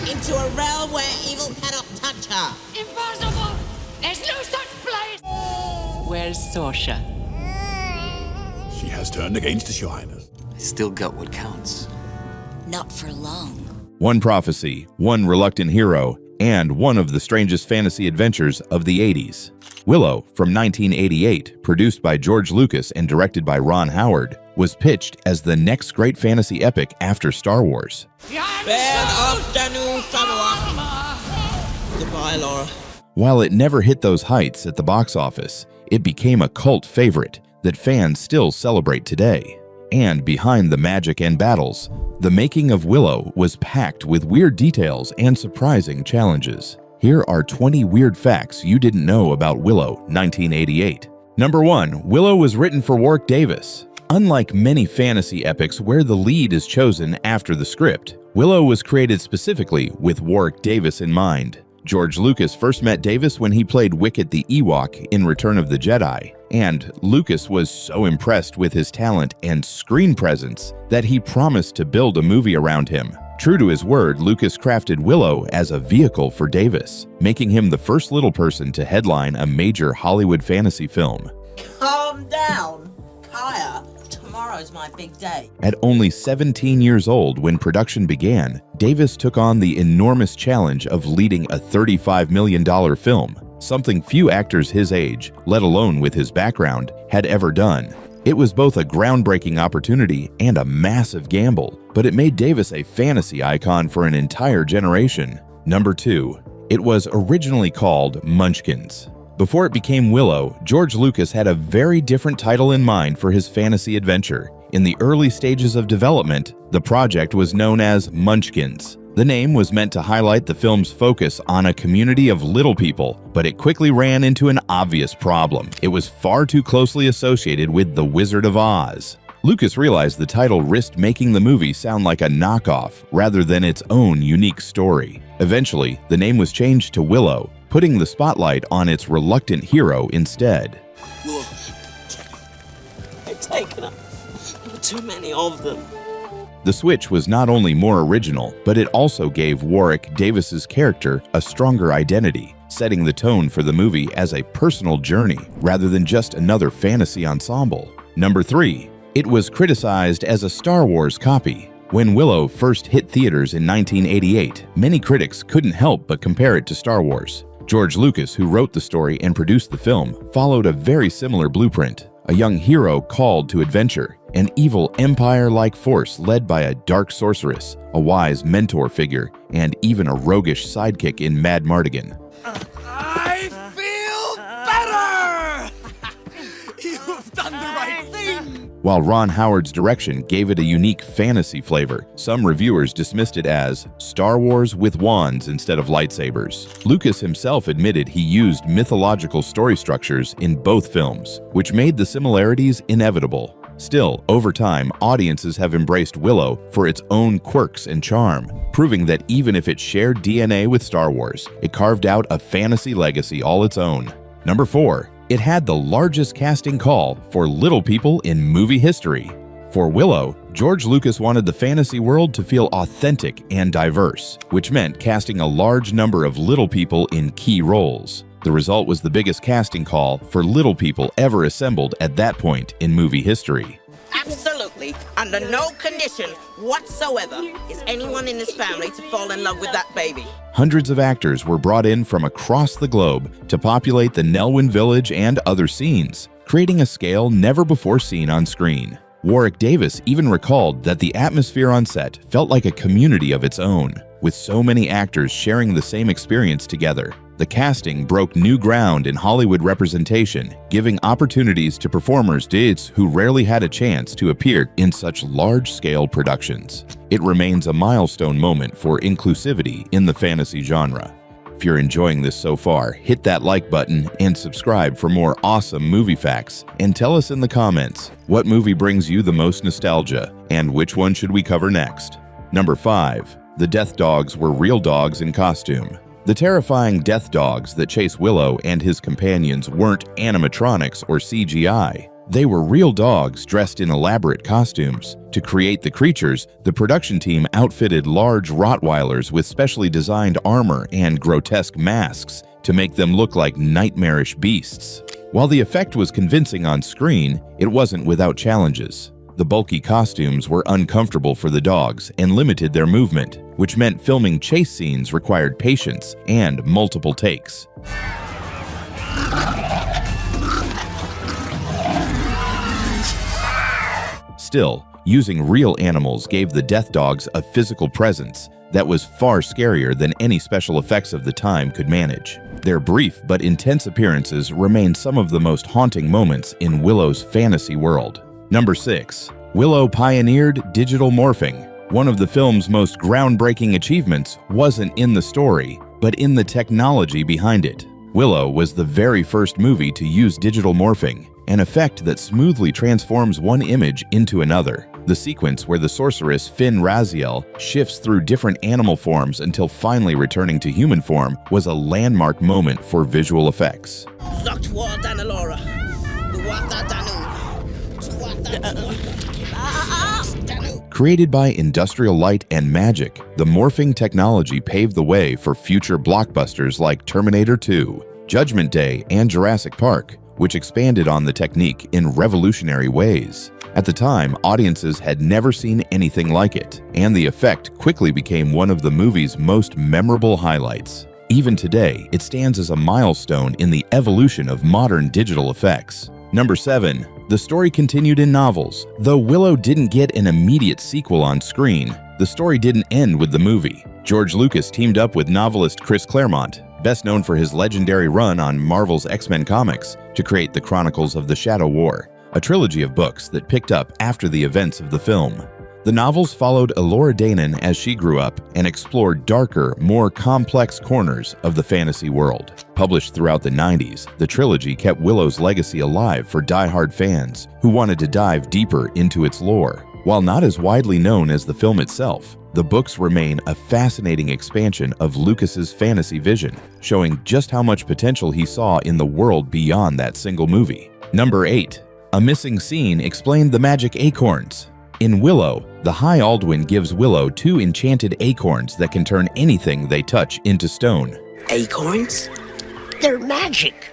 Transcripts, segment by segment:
into a realm where evil cannot touch her. Impossible! There's no such place! Where's Sorsha? She has turned against Your Highness. I still got what counts. Not for long. One prophecy, one reluctant hero, and one of the strangest fantasy adventures of the 80s. Willow, from 1988, produced by George Lucas and directed by Ron Howard, was pitched as the next great fantasy epic after Star Wars. Goodbye, Laura. While it never hit those heights at the box office, it became a cult favorite that fans still celebrate today. And behind the magic and battles, the making of Willow was packed with weird details and surprising challenges. Here are 20 weird facts you didn't know about Willow, 1988. Number 1. Willow was written for Warwick Davis. Unlike many fantasy epics where the lead is chosen after the script, Willow was created specifically with Warwick Davis in mind. George Lucas first met Davis when he played Wicket the Ewok in Return of the Jedi, and Lucas was so impressed with his talent and screen presence that he promised to build a movie around him. True to his word, Lucas crafted Willow as a vehicle for Davis, making him the first little person to headline a major Hollywood fantasy film. Calm down, Kaya. Tomorrow's my big day. At only 17 years old when production began, Davis took on the enormous challenge of leading a $35 million film, something few actors his age, let alone with his background, had ever done. It was both a groundbreaking opportunity and a massive gamble, but it made Davis a fantasy icon for an entire generation. Number 2. It was originally called Munchkins. Before it became Willow, George Lucas had a very different title in mind for his fantasy adventure. In the early stages of development, the project was known as Munchkins. The name was meant to highlight the film's focus on a community of little people, but it quickly ran into an obvious problem. It was far too closely associated with The Wizard of Oz. Lucas realized the title risked making the movie sound like a knockoff rather than its own unique story. Eventually, the name was changed to Willow, putting the spotlight on its reluctant hero instead. I've taken up too many of them. The switch was not only more original, but it also gave Warwick Davis's character a stronger identity, setting the tone for the movie as a personal journey rather than just another fantasy ensemble. Number 3. It was criticized as a Star Wars copy. When Willow first hit theaters in 1988, many critics couldn't help but compare it to Star Wars. George Lucas, who wrote the story and produced the film, followed a very similar blueprint. A young hero called to adventure, an evil empire-like force led by a dark sorceress, a wise mentor figure, and even a roguish sidekick in Mad Martigan. I feel better! You've done the right thing! While Ron Howard's direction gave it a unique fantasy flavor, some reviewers dismissed it as Star Wars with wands instead of lightsabers. Lucas himself admitted he used mythological story structures in both films, which made the similarities inevitable. Still, over time, audiences have embraced Willow for its own quirks and charm, proving that even if it shared DNA with Star Wars, it carved out a fantasy legacy all its own. Number 4. It had the largest casting call for little people in movie history. For Willow, George Lucas wanted the fantasy world to feel authentic and diverse, which meant casting a large number of little people in key roles. The result was the biggest casting call for little people ever assembled at that point in movie history. Absolutely, under no condition whatsoever is anyone in this family to fall in love with that baby. Hundreds of actors were brought in from across the globe to populate the Nelwyn village and other scenes, creating a scale never before seen on screen. Warwick Davis even recalled that the atmosphere on set felt like a community of its own, with so many actors sharing the same experience together. The casting broke new ground in Hollywood representation, giving opportunities to performers who rarely had a chance to appear in such large-scale productions. It remains a milestone moment for inclusivity in the fantasy genre. If you're enjoying this so far, hit that like button and subscribe for more awesome movie facts. And tell us in the comments, what movie brings you the most nostalgia, and which one should we cover next? Number 5. The Death Dogs were real dogs in costume. The terrifying death dogs that chase Willow and his companions weren't animatronics or CGI. They were real dogs dressed in elaborate costumes. To create the creatures, the production team outfitted large Rottweilers with specially designed armor and grotesque masks to make them look like nightmarish beasts. While the effect was convincing on screen, it wasn't without challenges. The bulky costumes were uncomfortable for the dogs and limited their movement, which meant filming chase scenes required patience and multiple takes. Still, using real animals gave the death dogs a physical presence that was far scarier than any special effects of the time could manage. Their brief but intense appearances remain some of the most haunting moments in Willow's fantasy world. Number 6. Willow pioneered digital morphing. One of the film's most groundbreaking achievements wasn't in the story, but in the technology behind it. Willow was the very first movie to use digital morphing, an effect that smoothly transforms one image into another. The sequence where the sorceress Finn Raziel shifts through different animal forms until finally returning to human form was a landmark moment for visual effects. Created by Industrial Light and Magic, the morphing technology paved the way for future blockbusters like Terminator 2, Judgment Day, and Jurassic Park, which expanded on the technique in revolutionary ways. At the time, audiences had never seen anything like it, and the effect quickly became one of the movie's most memorable highlights. Even today, it stands as a milestone in the evolution of modern digital effects. Number 7. The story continued in novels. Though Willow didn't get an immediate sequel on screen, the story didn't end with the movie. George Lucas teamed up with novelist Chris Claremont, best known for his legendary run on Marvel's X-Men comics, to create the Chronicles of the Shadow War, a trilogy of books that picked up after the events of the film. The novels followed Elora Danan as she grew up and explored darker, more complex corners of the fantasy world. Published throughout the 90s, the trilogy kept Willow's legacy alive for die-hard fans who wanted to dive deeper into its lore. While not as widely known as the film itself, the books remain a fascinating expansion of Lucas's fantasy vision, showing just how much potential he saw in the world beyond that single movie. Number 8. A missing scene explained the magic acorns. In Willow, the High Alduin gives Willow 2 enchanted acorns that can turn anything they touch into stone. Acorns? They're magic.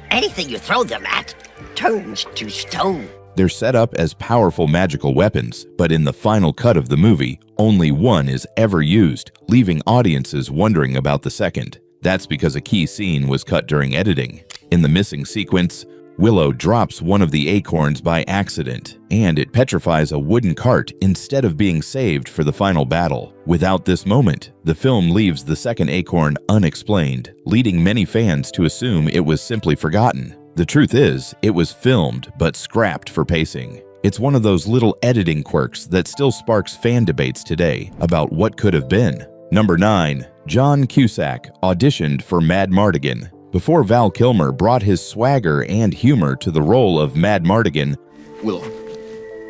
Anything you throw them at turns to stone. They're set up as powerful magical weapons, but in the final cut of the movie, only one is ever used, leaving audiences wondering about the second. That's because a key scene was cut during editing. In the missing sequence, Willow drops one of the acorns by accident, and it petrifies a wooden cart instead of being saved for the final battle. Without this moment, the film leaves the second acorn unexplained, leading many fans to assume it was simply forgotten. The truth is, it was filmed but scrapped for pacing. It's one of those little editing quirks that still sparks fan debates today about what could have been. Number 9. John Cusack auditioned for Mad Martigan. Before Val Kilmer brought his swagger and humor to the role of Mad Martigan, Willow,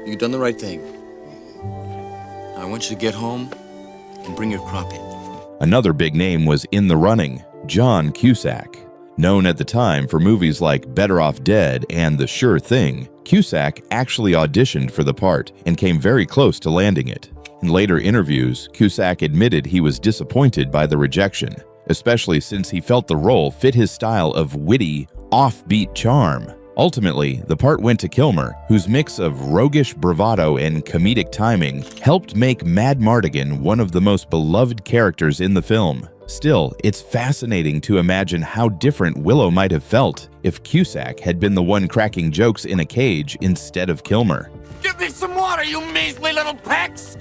you've done the right thing. I want you to get home and bring your crop in. another big name was in the running, John Cusack. Known at the time for movies like Better Off Dead and The Sure Thing, Cusack actually auditioned for the part and came very close to landing it. In later interviews, Cusack admitted he was disappointed by the rejection, especially since he felt the role fit his style of witty, offbeat charm. Ultimately, the part went to Kilmer, whose mix of roguish bravado and comedic timing helped make Mad Martigan one of the most beloved characters in the film. Still, it's fascinating to imagine how different Willow might have felt if Cusack had been the one cracking jokes in a cage instead of Kilmer. Give me some water, you measly little pecks!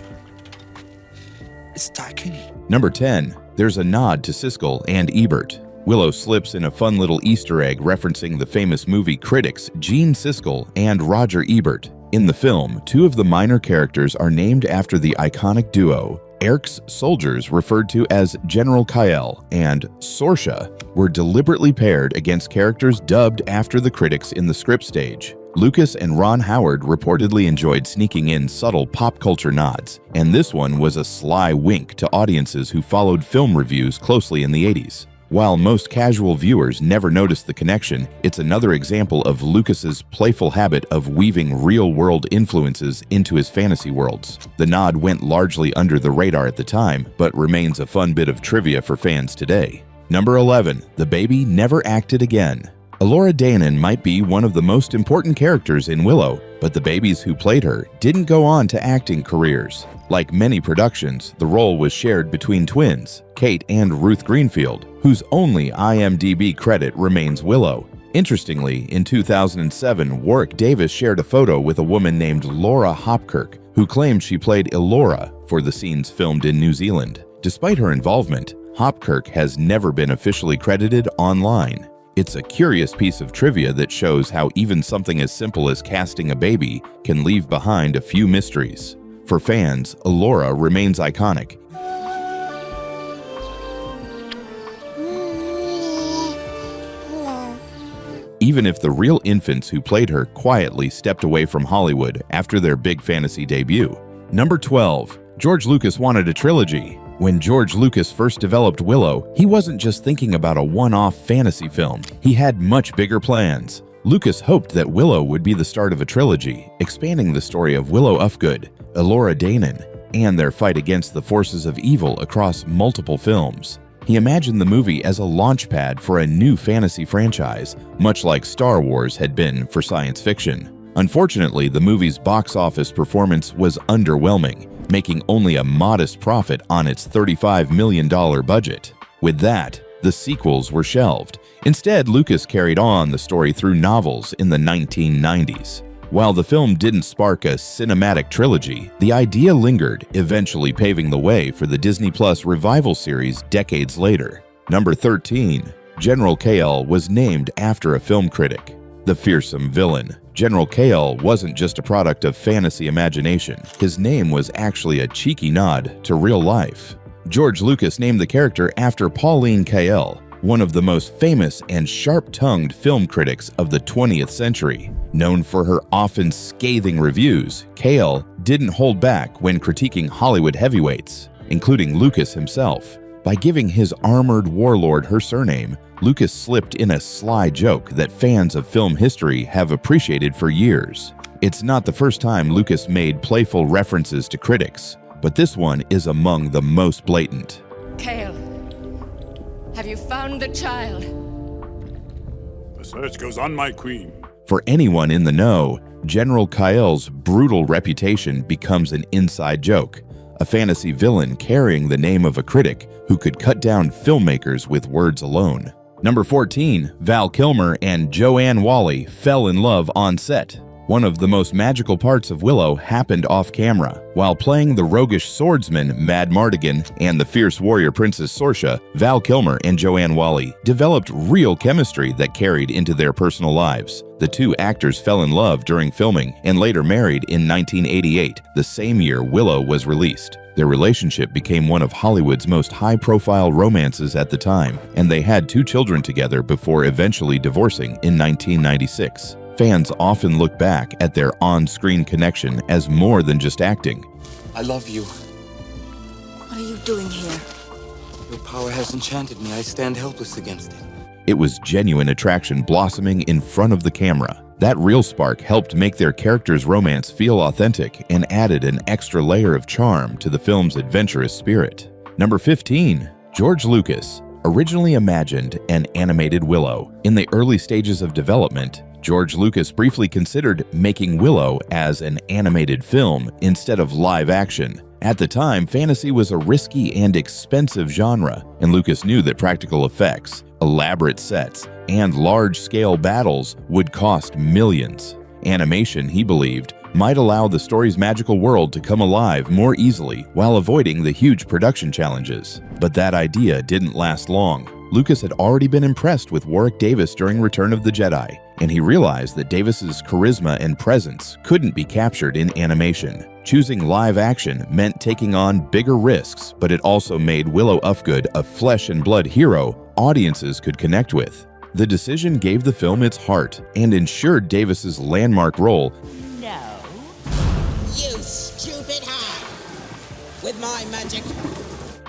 It's dark in here. Number 10. There's a nod to Siskel and Ebert. Willow slips in a fun little Easter egg referencing the famous movie critics Gene Siskel and Roger Ebert. In the film, two of the minor characters are named after the iconic duo. Eric's soldiers, referred to as General Kael and Sorsha, were deliberately paired against characters dubbed after the critics in the script stage. Lucas and Ron Howard reportedly enjoyed sneaking in subtle pop culture nods, and this one was a sly wink to audiences who followed film reviews closely in the 80s. While most casual viewers never noticed the connection, it's another example of Lucas's playful habit of weaving real-world influences into his fantasy worlds. The nod went largely under the radar at the time, but remains a fun bit of trivia for fans today. Number 11. The baby never acted again. Elora Danan might be one of the most important characters in Willow, but the babies who played her didn't go on to acting careers. Like many productions, the role was shared between twins, Kate and Ruth Greenfield, whose only IMDb credit remains Willow. Interestingly, in 2007, Warwick Davis shared a photo with a woman named Laura Hopkirk, who claimed she played Elora for the scenes filmed in New Zealand. Despite her involvement, Hopkirk has never been officially credited online. It's a curious piece of trivia that shows how even something as simple as casting a baby can leave behind a few mysteries. For fans, Elora remains iconic. Even if the real infants who played her quietly stepped away from Hollywood after their big fantasy debut. Number 12. George Lucas wanted a trilogy. When George Lucas first developed Willow, he wasn't just thinking about a one-off fantasy film. He had much bigger plans. Lucas hoped that Willow would be the start of a trilogy, expanding the story of Willow Ufgood, Elora Danan, and their fight against the forces of evil across multiple films. He imagined the movie as a launchpad for a new fantasy franchise, much like Star Wars had been for science fiction. Unfortunately, the movie's box office performance was underwhelming, making only a modest profit on its $35 million budget. With that, the sequels were shelved. Instead, Lucas carried on the story through novels in the 1990s. While the film didn't spark a cinematic trilogy, the idea lingered, eventually paving the way for the Disney Plus revival series decades later. Number 13. General Kale was named after a film critic. The fearsome villain. General Kale wasn't just a product of fantasy imagination. His name was actually a cheeky nod to real life. George Lucas named the character after Pauline Kael, one of the most famous and sharp-tongued film critics of the 20th century. Known for her often scathing reviews, Kael didn't hold back when critiquing Hollywood heavyweights, including Lucas himself. By giving his armored warlord her surname, Lucas slipped in a sly joke that fans of film history have appreciated for years. It's not the first time Lucas made playful references to critics, but this one is among the most blatant. Kale, have you found the child? The search goes on, my queen. For anyone in the know, General Kael's brutal reputation becomes an inside joke, a fantasy villain carrying the name of a critic who could cut down filmmakers with words alone. Number 14. Val Kilmer and Joanne Whalley fell in love on set. One of the most magical parts of Willow happened off-camera. While playing the roguish swordsman Mad Martigan and the fierce warrior Princess Sorsha, Val Kilmer and Joanne Whalley developed real chemistry that carried into their personal lives. The two actors fell in love during filming and later married in 1988, the same year Willow was released. Their relationship became one of Hollywood's most high-profile romances at the time, and they had 2 children together before eventually divorcing in 1996. Fans often look back at their on-screen connection as more than just acting. I love you. What are you doing here? Your power has enchanted me. I stand helpless against it. It was genuine attraction blossoming in front of the camera. That real spark helped make their characters' romance feel authentic and added an extra layer of charm to the film's adventurous spirit. Number 15. George Lucas originally imagined an animated Willow. In the early stages of development, George Lucas briefly considered making Willow as an animated film instead of live action. At the time, fantasy was a risky and expensive genre, and Lucas knew that practical effects, elaborate sets, and large-scale battles would cost millions. Animation, he believed, might allow the story's magical world to come alive more easily while avoiding the huge production challenges. But that idea didn't last long. Lucas had already been impressed with Warwick Davis during Return of the Jedi, and he realized that Davis's charisma and presence couldn't be captured in animation. Choosing live action meant taking on bigger risks, but it also made Willow Ufgood a flesh-and-blood hero audiences could connect with. The decision gave the film its heart and ensured Davis's landmark role. No. You stupid hag! With my magic.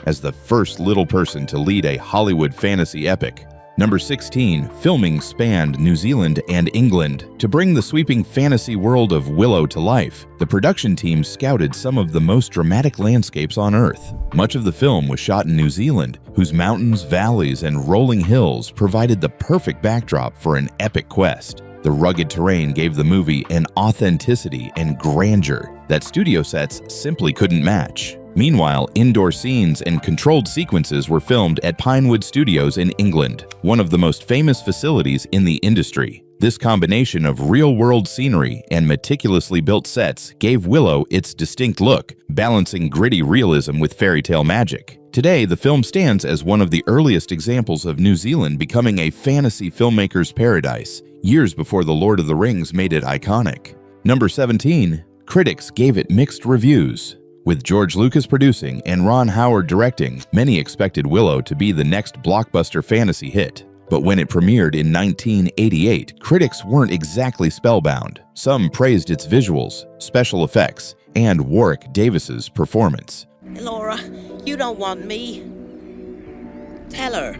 as the first little person to lead a Hollywood fantasy epic. Number 16, filming spanned New Zealand and England. To bring the sweeping fantasy world of Willow to life, the production team scouted some of the most dramatic landscapes on Earth. Much of the film was shot in New Zealand, whose mountains, valleys, and rolling hills provided the perfect backdrop for an epic quest. The rugged terrain gave the movie an authenticity and grandeur that studio sets simply couldn't match. Meanwhile, indoor scenes and controlled sequences were filmed at Pinewood Studios in England, one of the most famous facilities in the industry. This combination of real-world scenery and meticulously built sets gave Willow its distinct look, balancing gritty realism with fairy tale magic. Today, the film stands as one of the earliest examples of New Zealand becoming a fantasy filmmaker's paradise, years before The Lord of the Rings made it iconic. Number 17, critics gave it mixed reviews. With George Lucas producing and Ron Howard directing, many expected Willow to be the next blockbuster fantasy hit. But when it premiered in 1988, critics weren't exactly spellbound. Some praised its visuals, special effects, and Warwick Davis's performance. Laura, you don't want me. Tell her.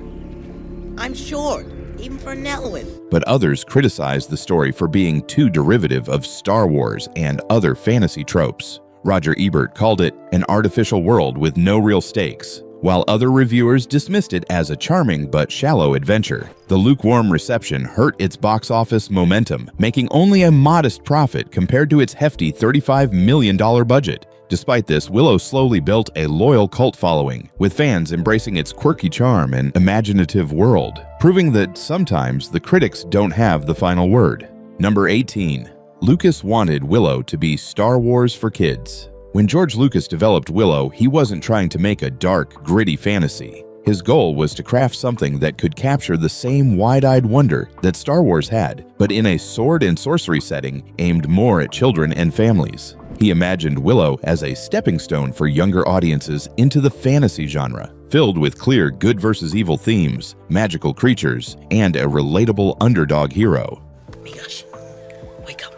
I'm short, even for an elven. But others criticized the story for being too derivative of Star Wars and other fantasy tropes. Roger Ebert called it an artificial world with no real stakes, while other reviewers dismissed it as a charming but shallow adventure. The lukewarm reception hurt its box office momentum, making only a modest profit compared to its hefty $35 million budget. Despite this, Willow slowly built a loyal cult following, with fans embracing its quirky charm and imaginative world, proving that sometimes the critics don't have the final word. Number 18. Lucas wanted Willow to be Star Wars for kids. When George Lucas developed Willow, he wasn't trying to make a dark, gritty fantasy. His goal was to craft something that could capture the same wide-eyed wonder that Star Wars had, but in a sword and sorcery setting aimed more at children and families. He imagined Willow as a stepping stone for younger audiences into the fantasy genre, filled with clear good versus evil themes, magical creatures, and a relatable underdog hero. Migosh, wake up.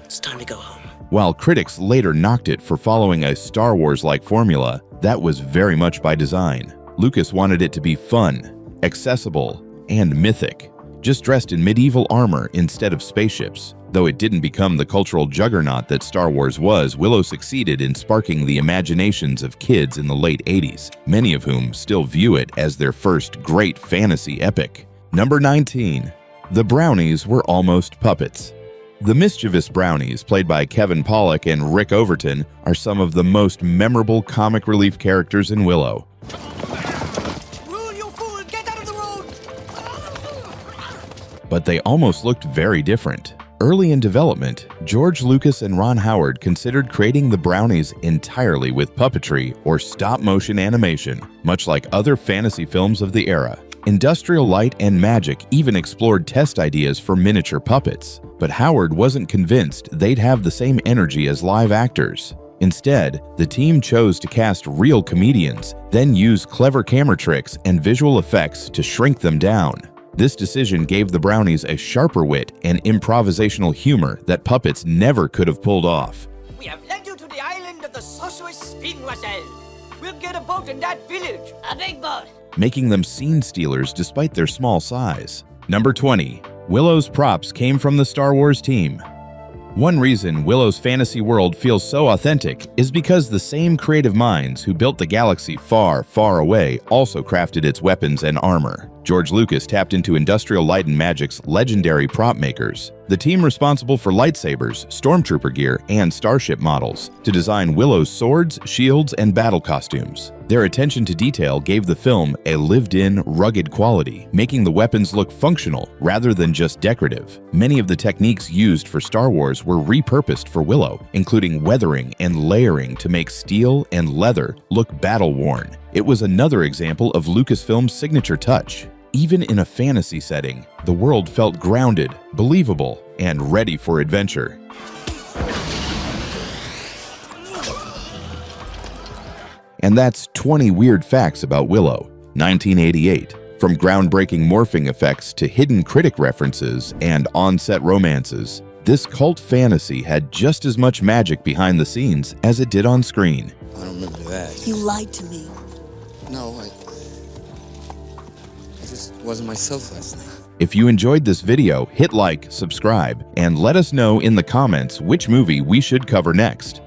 It's time to go home. While critics later knocked it for following a Star Wars-like formula, that was very much by design. Lucas wanted it to be fun, accessible, and mythic, just dressed in medieval armor instead of spaceships. Though it didn't become the cultural juggernaut that Star Wars was, Willow succeeded in sparking the imaginations of kids in the late 80s, many of whom still view it as their first great fantasy epic. Number 19. The Brownies were almost puppets. The mischievous Brownies, played by Kevin Pollak and Rick Overton, are some of the most memorable comic relief characters in Willow. Rule, you fool! Get out of the road! But they almost looked very different. Early in development, George Lucas and Ron Howard considered creating the Brownies entirely with puppetry or stop-motion animation, much like other fantasy films of the era. Industrial Light and Magic even explored test ideas for miniature puppets, but Howard wasn't convinced they'd have the same energy as live actors. Instead, the team chose to cast real comedians, then use clever camera tricks and visual effects to shrink them down. This decision gave the Brownies a sharper wit and improvisational humor that puppets never could have pulled off. We have led you to the island of the sorceress Spin Wasel. We'll get a boat in that village. A big boat. Making them scene stealers despite their small size. Number 20. Willow's props came from the Star Wars team. One reason Willow's fantasy world feels so authentic is because the same creative minds who built the galaxy far, far away also crafted its weapons and armor. George Lucas tapped into Industrial Light and Magic's legendary prop makers, the team responsible for lightsabers, stormtrooper gear, and starship models, to design Willow's swords, shields, and battle costumes. Their attention to detail gave the film a lived-in, rugged quality, making the weapons look functional rather than just decorative. Many of the techniques used for Star Wars were repurposed for Willow, including weathering and layering to make steel and leather look battle-worn. It was another example of Lucasfilm's signature touch. Even in a fantasy setting, the world felt grounded, believable, and ready for adventure. And that's 20 weird facts about Willow. 1988. From groundbreaking morphing effects to hidden critic references and on-set romances, this cult fantasy had just as much magic behind the scenes as it did on screen. I don't remember that. You lied to me. No, I just wasn't myself last night. If you enjoyed this video, hit like, subscribe, and let us know in the comments which movie we should cover next.